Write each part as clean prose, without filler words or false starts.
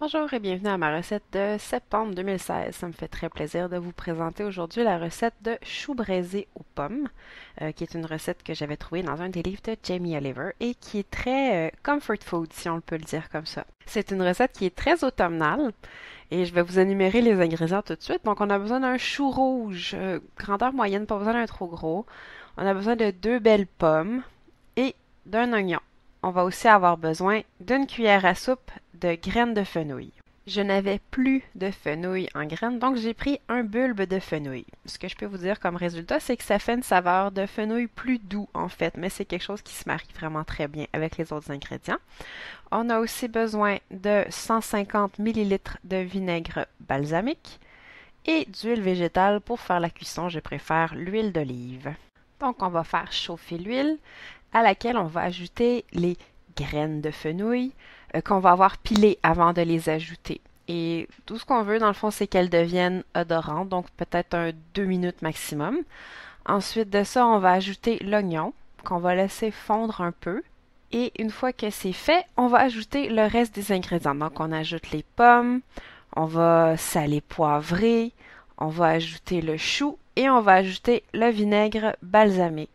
Bonjour et bienvenue à ma recette de septembre 2016. Ça me fait très plaisir de vous présenter aujourd'hui la recette de choux braisés aux pommes, qui est une recette que j'avais trouvée dans un des livres de Jamie Oliver et qui est très comfort food, si on peut le dire comme ça. C'est une recette qui est très automnale et je vais vous énumérer les ingrédients tout de suite. Donc, on a besoin d'un chou rouge, grandeur moyenne, pas besoin d'un trop gros. On a besoin de 2 belles pommes et d'un oignon. On va aussi avoir besoin d'une cuillère à soupe de graines de fenouil. Je n'avais plus de fenouil en graines, donc j'ai pris un bulbe de fenouil. Ce que je peux vous dire comme résultat, c'est que ça fait une saveur de fenouil plus doux en fait, mais c'est quelque chose qui se marie vraiment très bien avec les autres ingrédients. On a aussi besoin de 150 ml de vinaigre balsamique et d'huile végétale pour faire la cuisson. Je préfère l'huile d'olive. Donc on va faire chauffer l'huile à laquelle on va ajouter les graines de fenouil qu'on va avoir pilées avant de les ajouter. Et tout ce qu'on veut, dans le fond, c'est qu'elles deviennent odorantes, donc peut-être 2 minutes maximum. Ensuite de ça, on va ajouter l'oignon qu'on va laisser fondre un peu. Et une fois que c'est fait, on va ajouter le reste des ingrédients. Donc on ajoute les pommes, on va saler poivrer, on va ajouter le chou et on va ajouter le vinaigre balsamique.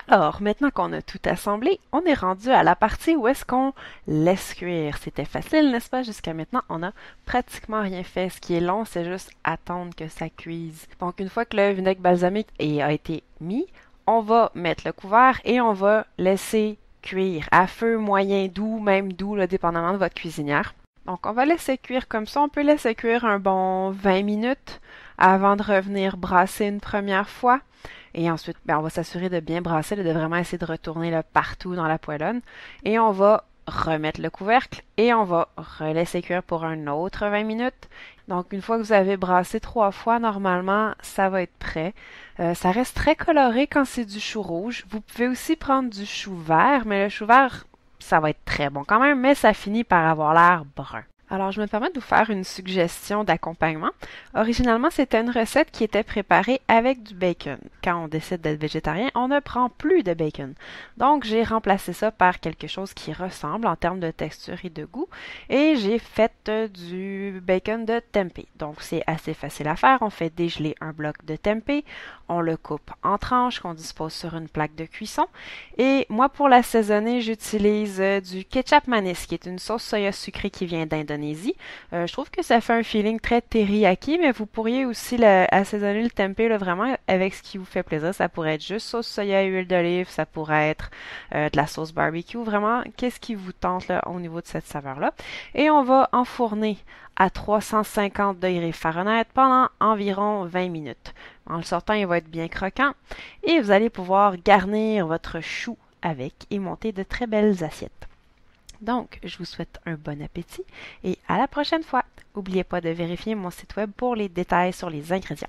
Alors, maintenant qu'on a tout assemblé, on est rendu à la partie où est-ce qu'on laisse cuire. C'était facile, n'est-ce pas? Jusqu'à maintenant, on n'a pratiquement rien fait. Ce qui est long, c'est juste attendre que ça cuise. Donc, une fois que le vinaigre balsamique a été mis, on va mettre le couvert et on va laisser cuire à feu moyen doux, même doux, là, dépendamment de votre cuisinière. Donc, on va laisser cuire comme ça. On peut laisser cuire un bon 20 minutes avant de revenir brasser une première fois. Et ensuite, on va s'assurer de bien brasser, de vraiment essayer de retourner là, partout dans la poêlonne. Et on va remettre le couvercle et on va relaisser cuire pour un autre 20 minutes. Donc, une fois que vous avez brassé 3 fois, normalement, ça va être prêt. Ça reste très coloré quand c'est du chou rouge. Vous pouvez aussi prendre du chou vert, mais le chou vert, ça va être très bon quand même, mais ça finit par avoir l'air brun. Alors, je me permets de vous faire une suggestion d'accompagnement. Originalement, c'était une recette qui était préparée avec du bacon. Quand on décide d'être végétarien, on ne prend plus de bacon. Donc, j'ai remplacé ça par quelque chose qui ressemble en termes de texture et de goût. Et j'ai fait du bacon de tempeh. Donc, c'est assez facile à faire. On fait dégeler un bloc de tempeh. On le coupe en tranches qu'on dispose sur une plaque de cuisson. Et moi, pour l'assaisonner, j'utilise du ketchup manis, qui est une sauce soya sucrée qui vient d'Indonésie. Je trouve que ça fait un feeling très teriyaki, mais vous pourriez aussi assaisonner le tempeh là, vraiment avec ce qui vous fait plaisir. Ça pourrait être juste sauce soya et huile d'olive, ça pourrait être de la sauce barbecue. Vraiment, qu'est-ce qui vous tente là, au niveau de cette saveur-là. Et on va enfourner à 350 degrés Fahrenheit pendant environ 20 minutes. En le sortant, il va être bien croquant et vous allez pouvoir garnir votre chou avec et monter de très belles assiettes. Donc, je vous souhaite un bon appétit et à la prochaine fois. N'oubliez pas de vérifier mon site web pour les détails sur les ingrédients.